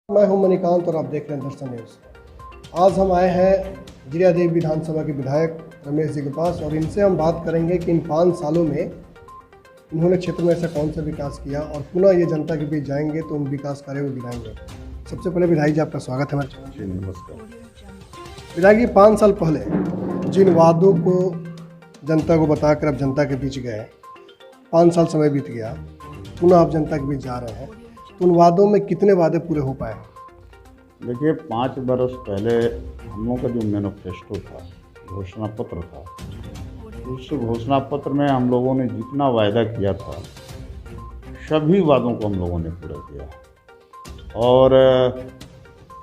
मैं हूं मणिकांत और आप देख रहे हैं दर्शन न्यूज़। आज हम आए हैं जीरादेव विधानसभा के विधायक रमेश जी के पास और इनसे हम बात करेंगे कि इन 5 सालों में इन्होंने क्षेत्र में ऐसा कौन सा विकास किया और पुनः ये जनता के बीच जाएंगे तो उन विकास कार्यों को गिनाएंगे। सबसे पहले विधायक जी आपका स्वागत है हमारे चैनल में। नमस्कार। विधायक जी 5 साल पहले जिन वादों को जनता को बताकर अब जनता के बीच गए, 5 साल समय बीत गया, पुनः आप जनता के बीच जा रहे हैं, तो उन वादों में कितने वादे पूरे हो पाए? देखिए 5 बरस पहले हम लोगों का जो मैनिफेस्टो था, घोषणा पत्र था, उस घोषणा पत्र में हम लोगों ने जितना वायदा किया था सभी वादों को हम लोगों ने पूरा किया और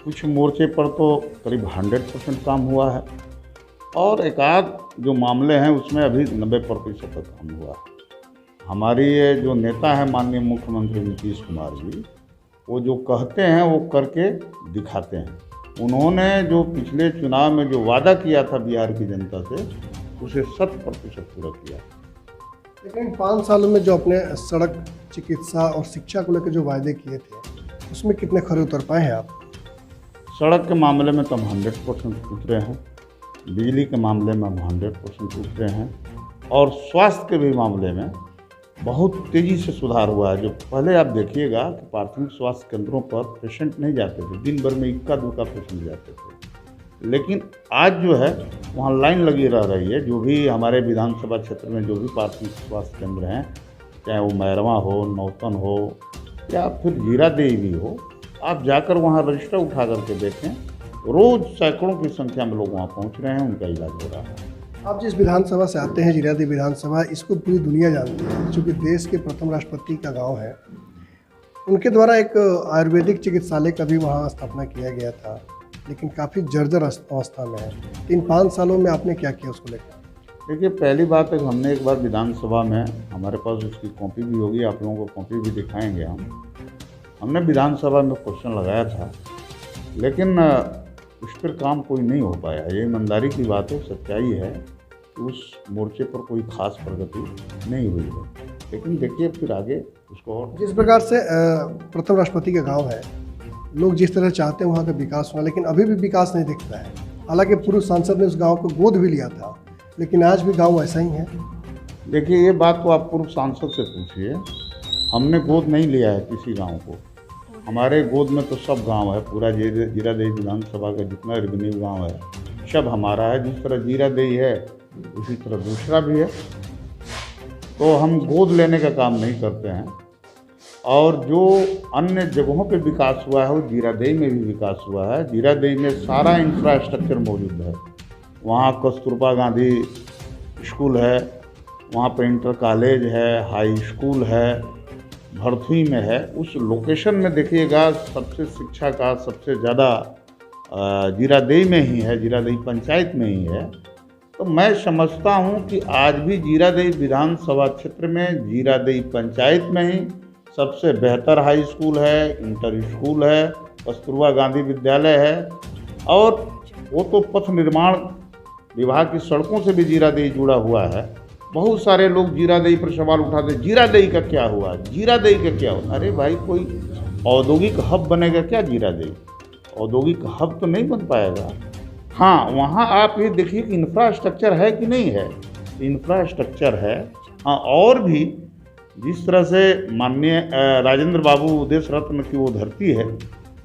कुछ मोर्चे पर तो करीब 100% काम हुआ है और एक आध जो मामले हैं उसमें अभी 90% तक काम हुआ है। हमारी ये जो नेता है माननीय मुख्यमंत्री नीतीश कुमार जी, वो जो कहते हैं वो करके दिखाते हैं। उन्होंने जो पिछले चुनाव में जो वादा किया था बिहार की जनता से, उसे 100% पूरा किया। लेकिन 5 सालों में जो अपने सड़क, चिकित्सा और शिक्षा को लेकर जो वायदे किए थे, उसमें कितने खरे उतर पाए हैं आप? सड़क के मामले में तो हम 100% उतरे हैं, बिजली के मामले में हम 100% उतरे हैं और स्वास्थ्य के भी मामले में बहुत तेज़ी से सुधार हुआ है। जो पहले आप देखिएगा कि प्राथमिक स्वास्थ्य केंद्रों पर पेशेंट नहीं जाते थे, दिन भर में इक्का दुक्का पेशेंट जाते थे, लेकिन आज जो है वहाँ लाइन लगी रह रही है। जो भी हमारे विधानसभा क्षेत्र में जो भी प्राथमिक स्वास्थ्य केंद्र हैं, चाहे वो मैरवा हो, नौतन हो या फिर जीरादेवी हो, आप जाकर वहाँ रजिस्टर उठा करके देखें, रोज़ सैकड़ों की संख्या में लोग वहाँ पहुँच रहे हैं, उनका इलाज हो रहा है। आप जिस विधानसभा से आते हैं, जीरादेव विधानसभा, इसको पूरी दुनिया जानती है, चूँकि देश के प्रथम राष्ट्रपति का गांव है। उनके द्वारा एक आयुर्वेदिक चिकित्सालय का भी वहाँ स्थापना किया गया था, लेकिन काफ़ी जर्जर अवस्था में है। इन 5 सालों में आपने क्या किया उसको लेकर? देखिए पहली बात है, हमने एक बार विधानसभा में, हमारे पास उसकी कॉपी भी होगी, आप लोगों को कॉपी भी दिखाएंगे हमने विधानसभा में क्वेश्चन लगाया था, लेकिन उस पर काम कोई नहीं हो पाया। ये ईमानदारी की बात है, सच्चाई है कि उस मोर्चे पर कोई खास प्रगति नहीं हुई है। लेकिन देखिए फिर आगे उसको और जिस प्रकार से प्रथम राष्ट्रपति का गांव है, लोग जिस तरह चाहते हैं वहाँ का विकास होना, लेकिन अभी भी विकास नहीं दिखता है। हालांकि पूर्व सांसद ने उस गांव को गोद भी लिया था, लेकिन आज भी गांव ऐसा ही है। देखिए ये बात तो आप पूर्व सांसद से पूछिए, हमने गोद नहीं लिया है किसी गाँव को। हमारे गोद में तो सब गांव है, पूरा जीरादेवी विधानसभा का जितना रेवेन्यू गांव है सब हमारा है। जिस तरह जीरादेवी है उसी तरह दूसरा भी है, तो हम गोद लेने का काम नहीं करते हैं। और जो अन्य जगहों पे विकास हुआ है वो जीरादेवी में भी विकास हुआ है। जीरादेवी में सारा इंफ्रास्ट्रक्चर मौजूद है। वहाँ कस्तूरबा गांधी स्कूल है, वहाँ पर इंटर कॉलेज है, हाई स्कूल है, भरथुई में है। उस लोकेशन में देखिएगा सबसे शिक्षा का सबसे ज़्यादा जीरादेवी में ही है, जीरादेवी पंचायत में ही है। तो मैं समझता हूँ कि आज भी जीरादेवी विधानसभा क्षेत्र में जीरादेवी पंचायत में ही सबसे बेहतर हाई स्कूल है, इंटर स्कूल है, कस्तूरबा गांधी विद्यालय है। और वो तो पथ निर्माण विभाग की सड़कों से भी जीरादेवी जुड़ा हुआ है। बहुत सारे लोग जीरादेवी पर सवाल उठाते, जीरादेवी का क्या हुआ, जीरादेवी का क्या हुआ। अरे भाई, कोई औद्योगिक हब बनेगा क्या जीरादेवी? औद्योगिक हब तो नहीं बन पाएगा। हाँ, वहाँ आप ये देखिए कि इंफ्रास्ट्रक्चर है कि नहीं है। इंफ्रास्ट्रक्चर है, हाँ। और भी जिस तरह से माननीय राजेंद्र बाबू देश रत्न की वो धरती है,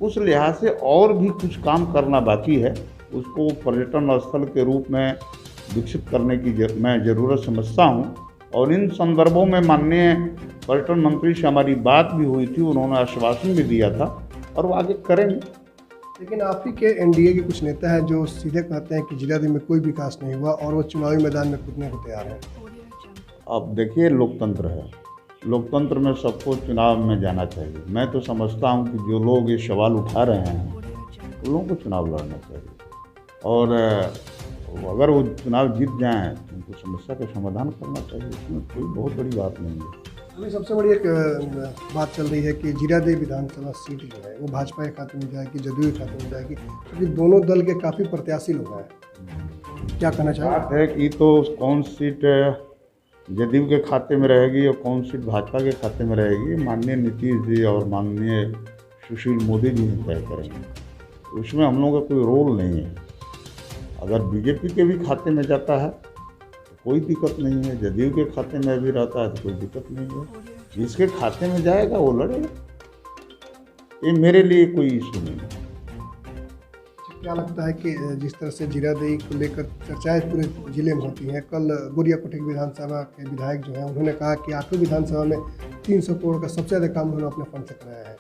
उस लिहाज से और भी कुछ काम करना बाकी है। उसको पर्यटन स्थल के रूप में विकसित करने की मैं ज़रूरत समझता हूँ। और इन संदर्भों में माननीय पर्यटन मंत्री से हमारी बात भी हुई थी, उन्होंने आश्वासन भी दिया था और वो आगे करेंगे। लेकिन आप ही के एनडीए के कुछ नेता हैं जो सीधे कहते हैं कि जीरादेवी में कोई विकास नहीं हुआ और वो चुनावी मैदान में कूदने को तैयार हैं। अब देखिए लोकतंत्र है, लोकतंत्र में सबको चुनाव में जाना चाहिए। मैं तो समझता हूँ कि जो लोग ये सवाल उठा रहे हैं उन लोगों को चुनाव लड़ना चाहिए और अगर वो चुनाव जीत जाएँ तो उनको समस्या का समाधान करना चाहिए। इसमें कोई बहुत बड़ी बात नहीं है। अभी सबसे बड़ी एक बात चल रही है कि जीरादेवी विधानसभा सीट जो है वो भाजपा के खाते में जाएगी, जदयू के खाते में जाएगी, क्योंकि दोनों दल के काफ़ी प्रत्याशी लोग हैं। क्या कहना चाहिए? बात है कि तो कौन सीट जदयू के खाते में रहेगी और कौन सीट भाजपा के खाते में रहेगी, माननीय नीतीश जी और माननीय सुशील मोदी जी ही तय करेंगे। उसमें हम लोगों का कोई रोल नहीं है। अगर बीजेपी के भी खाते में जाता है तो कोई दिक्कत नहीं है, जदयू के खाते में भी रहता है तो कोई दिक्कत नहीं है। जिसके खाते में जाएगा वो लड़ेगा, ये मेरे लिए कोई इशू नहीं है। क्या लगता है कि जिस तरह से जीरादेई को लेकर चर्चाएं पूरे जिले में होती हैं, कल गोरियाकोटी विधानसभा के विधायक जो हैं उन्होंने कहा कि 8वीं विधानसभा में 300 करोड़ का सबसे ज़्यादा काम उन्होंने अपने फंड से कराया है,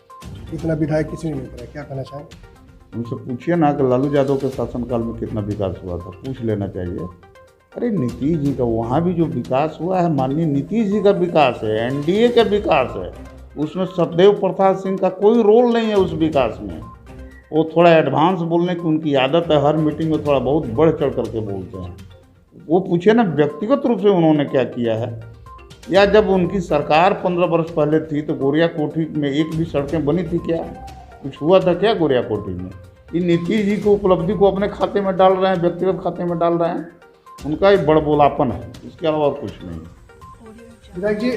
इतना विधायक किसी ने नहीं कराया। क्या कहना चाहेंगे? उनसे पूछिए ना कि लालू यादव के शासनकाल में कितना विकास हुआ था, पूछ लेना चाहिए। अरे नीतीश जी का वहाँ भी जो विकास हुआ है माननीय नीतीश जी का विकास है, एनडीए का विकास है, उसमें सतदेव प्रसाद सिंह का कोई रोल नहीं है उस विकास में। वो थोड़ा एडवांस बोलने की उनकी आदत है, हर मीटिंग में थोड़ा बहुत बढ़ चढ़ करके बोलते हैं। वो पूछे ना व्यक्तिगत रूप से उन्होंने क्या किया है, या जब उनकी सरकार 15 वर्ष पहले थी तो गोरियाकोटी में एक भी सड़कें बनी थी क्या? कुछ हुआ था क्या गोरियाकोटी में? ये नीतीश जी को उपलब्धि को अपने खाते में डाल रहे हैं, व्यक्तिगत खाते में डाल रहे हैं। उनका एक बड़बोलापन है, इसके अलावा और कुछ नहीं। विधायक जी,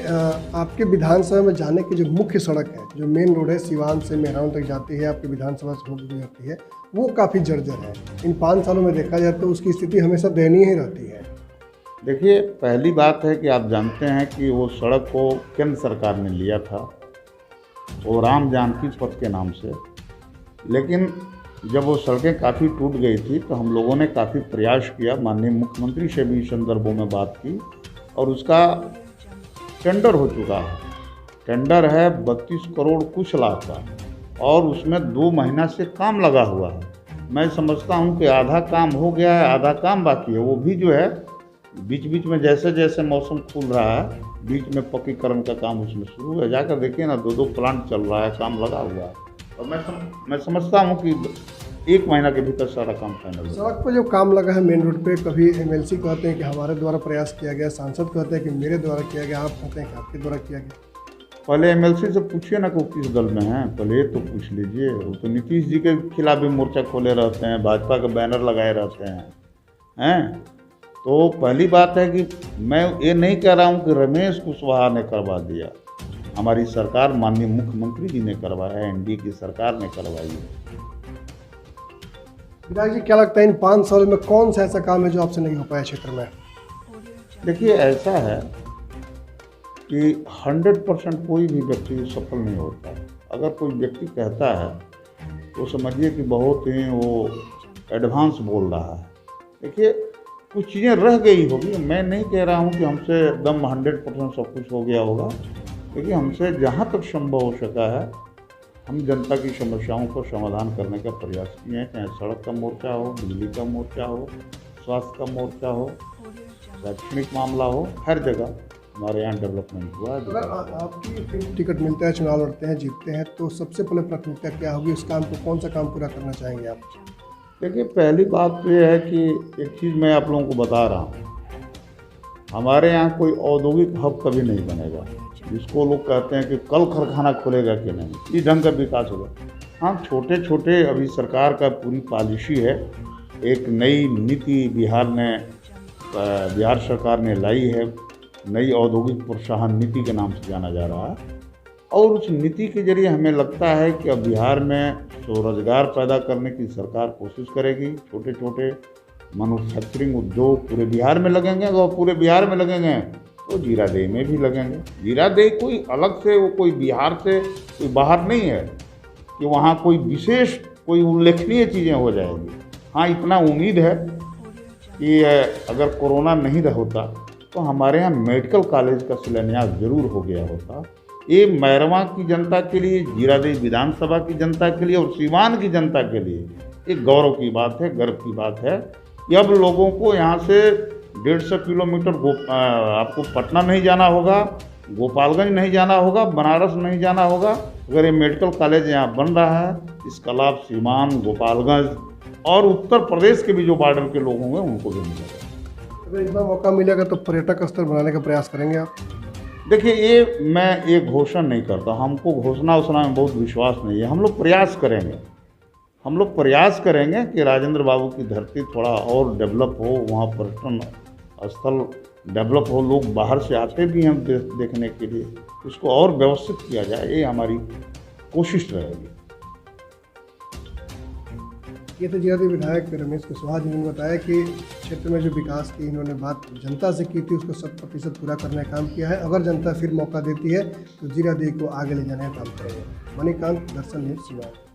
आपके विधानसभा में जाने की जो मुख्य सड़क है, जो मेन रोड है सिवान से मेहरान तक जाती है, आपके विधानसभा से होकर गुजरती है, वो काफ़ी जर्जर है। इन 5 सालों में देखा जाए तो उसकी स्थिति हमेशा दयनीय ही रहती है। देखिए, पहली बात है कि आप जानते हैं कि वो सड़क को केंद्र सरकार ने लिया था, वो राम जानकी पथ के नाम से। लेकिन जब वो सड़कें काफ़ी टूट गई थी तो हम लोगों ने काफ़ी प्रयास किया, माननीय मुख्यमंत्री से भी संदर्भों में बात की, और उसका टेंडर हो चुका है। टेंडर है 32 करोड़ कुछ लाख का, और उसमें 2 महीना से काम लगा हुआ है। मैं समझता हूँ कि आधा काम हो गया है, आधा काम बाकी है। वो भी जो है बीच बीच में जैसे जैसे मौसम खुल रहा है, बीच में पक्कीकरण का काम उसमें शुरू है। जाकर देखिए ना, 2-2 प्लांट चल रहा है, काम लगा हुआ है। और मैं समझता हूँ कि 1 महीना के भीतर सारा काम फाइनल हो। सड़क पर जो काम लगा है मेन रोड पे, कभी एमएलसी कहते हैं कि हमारे द्वारा प्रयास किया गया, सांसद कहते हैं कि मेरे द्वारा किया गया, आप कहते हैं कि आपके द्वारा किया गया। पहले एमएलसी से पूछिए ना कि वो किस दल में हैं, पहले ये तो पूछ लीजिए। वो तो नीतीश जी के खिलाफ भी मोर्चा खोले रहते हैं, भाजपा के बैनर लगाए रहते हैं। तो पहली बात है कि मैं ये नहीं कह रहा हूँ कि रमेश कुशवाहा ने करवा दिया, हमारी सरकार माननीय मुख्यमंत्री जी ने करवाया, एनडीए की सरकार ने करवाई है। विधायक जी, क्या लगता है इन 5 सालों में कौन सा ऐसा काम है जो आपसे नहीं हो पाया क्षेत्र में? देखिए, ऐसा है कि 100% कोई भी व्यक्ति सफल नहीं होता। अगर कोई व्यक्ति कहता है तो समझिए कि बहुत ही वो एडवांस बोल रहा है। देखिए, कुछ चीज़ें रह गई होगी। मैं नहीं कह रहा हूँ कि हमसे एकदम 100% सब कुछ हो गया होगा, लेकिन हमसे जहाँ तक संभव हो सका है हम जनता की समस्याओं को समाधान करने का प्रयास किए हैं। चाहे सड़क का मोर्चा हो, बिजली का मोर्चा हो, स्वास्थ्य का मोर्चा हो, शैक्षणिक मामला हो, हर जगह हमारे यहाँ डेवलपमेंट हुआ है। अगर आपकी फिर टिकट मिलता है, चुनाव लड़ते हैं, जीतते हैं, तो सबसे पहले प्राथमिकता क्या होगी? उस काम को, कौन सा काम पूरा करना चाहेंगे आप? देखिए, पहली बात तो ये है कि एक चीज़ मैं आप लोगों को बता रहा हूँ, हमारे यहाँ कोई औद्योगिक हब कभी नहीं बनेगा। जिसको लोग कहते हैं कि कल कारखाना खुलेगा कि नहीं, इस ढंग का विकास होगा। हाँ, छोटे छोटे अभी सरकार का पूरी पॉलिसी है, एक नई नीति बिहार सरकार ने लाई है, नई औद्योगिक प्रोत्साहन नीति के नाम से जाना जा रहा है। और उस नीति के जरिए हमें लगता है कि अब बिहार में स्वरोजगार पैदा करने की सरकार कोशिश करेगी। छोटे छोटे मैन्युफैक्चरिंग उद्योग पूरे बिहार में लगेंगे, और पूरे बिहार में लगेंगे तो जीरादेई में भी लगेंगे। जीरादेई कोई अलग से, वो कोई बिहार से कोई बाहर नहीं है कि वहाँ कोई विशेष कोई उल्लेखनीय चीज़ें हो जाएंगी। हाँ, इतना उम्मीद है कि अगर कोरोना नहीं होता तो हमारे यहाँ मेडिकल कॉलेज का शिलान्यास जरूर हो गया होता। ये मैरवा की जनता के लिए, जीरादेई विधानसभा की जनता के लिए और सीवान की जनता के लिए एक गौरव की बात है, गर्व की बात है कि अब लोगों को यहाँ से 150 किलोमीटर आपको पटना नहीं जाना होगा, गोपालगंज नहीं जाना होगा, बनारस नहीं जाना होगा। अगर ये मेडिकल कॉलेज यहाँ बन रहा है, इसका लाभ सीवान, गोपालगंज और उत्तर प्रदेश के भी जो बॉर्डर के लोग होंगे उनको भी मिलेगा। अगर इतना मौका मिलेगा तो पर्यटक स्थल बनाने का प्रयास करेंगे आप? देखिए, ये मैं ये घोषणा नहीं करता, हमको घोषणा में बहुत विश्वास नहीं है। हम लोग प्रयास करेंगे कि राजेंद्र बाबू की धरती थोड़ा और डेवलप हो, वहाँ पर्यटन स्थल डेवलप हो, लोग बाहर से आते भी हैं देखने के लिए, उसको और व्यवस्थित किया जाए, ये हमारी कोशिश रहेगी। ये तो जीरादेव विधायक रमेश कुशवाहा जी ने बताया कि क्षेत्र में जो विकास की इन्होंने बात जनता से की थी उसको 100% पूरा करने का काम किया है। अगर जनता फिर मौका देती है तो जीरादेव को आगे ले जाने का काम करेंगे। मणिकांत, दर्शन न्यूज़, सिवान।